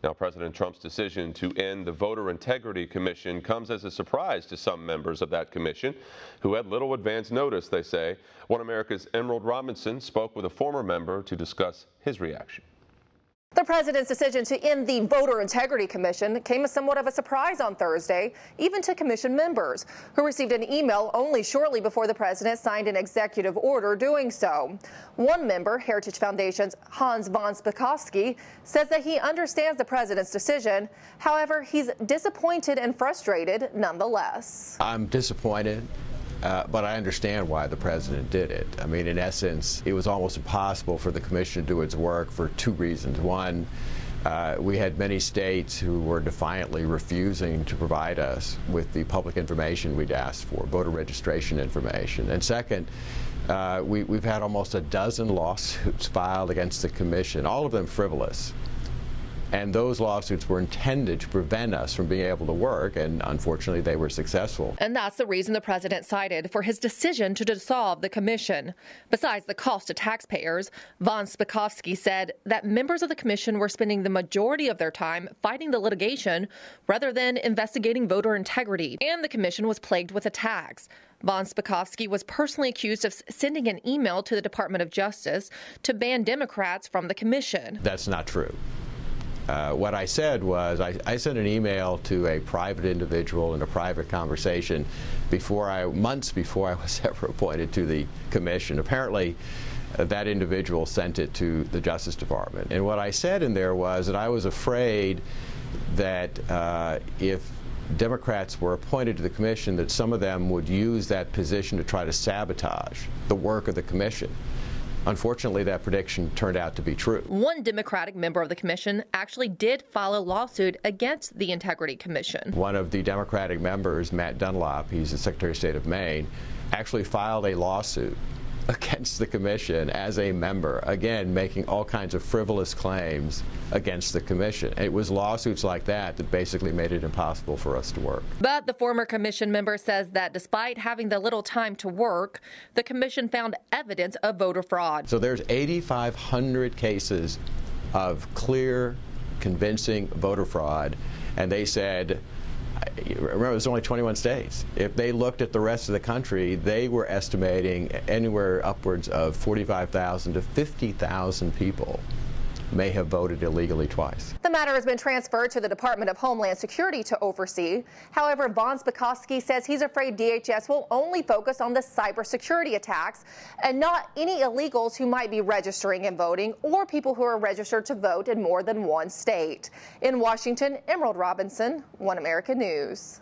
Now, President Trump's decision to end the Voter Integrity Commission comes as a surprise to some members of that commission who had little advance notice, they say. One America's Emerald Robinson spoke with a former member to discuss his reaction. The president's decision to end the Voter Integrity Commission came as somewhat of a surprise on Thursday, even to commission members, who received an email only shortly before the president signed an executive order doing so. One member, Heritage Foundation's Hans von Spakovsky, says that he understands the president's decision. However, he's disappointed and frustrated nonetheless. I'm disappointed. But I understand why the president did it. I mean, in essence, it was almost impossible for the commission to do its work for two reasons. One, we had many states who were defiantly refusing to provide us with the public information we'd asked for, voter registration information. And second, we've had almost a dozen lawsuits filed against the commission, all of them frivolous. And those lawsuits were intended to prevent us from being able to work, and unfortunately they were successful. And that's the reason the president cited for his decision to dissolve the commission. Besides the cost to taxpayers, von Spakovsky said that members of the commission were spending the majority of their time fighting the litigation rather than investigating voter integrity, and the commission was plagued with attacks. Von Spakovsky was personally accused of sending an email to the Department of Justice to ban Democrats from the commission. That's not true. What I said was I sent an email to a private individual in a private conversation months before I was ever appointed to the commission. Apparently, that individual sent it to the Justice Department. And what I said in there was that I was afraid that if Democrats were appointed to the commission, that some of them would use that position to try to sabotage the work of the commission. Unfortunately, that prediction turned out to be true. One Democratic member of the commission actually did file a lawsuit against the Integrity Commission. One of the Democratic members, Matt Dunlop, he's the Secretary of State of Maine, actually filed a lawsuit against the commission as a member, again, making all kinds of frivolous claims against the commission. And it was lawsuits like that that basically made it impossible for us to work. But the former commission member says that despite having the little time to work, the commission found evidence of voter fraud. So there's 8,500 cases of clear, convincing voter fraud, and they said, remember, there's only 21 states. If they looked at the rest of the country, they were estimating anywhere upwards of 45,000 to 50,000 people may have voted illegally twice. The matter has been transferred to the Department of Homeland Security to oversee. However, von Spakovsky says he's afraid DHS will only focus on the cybersecurity attacks and not any illegals who might be registering and voting or people who are registered to vote in more than one state. In Washington, Emerald Robinson, One America News.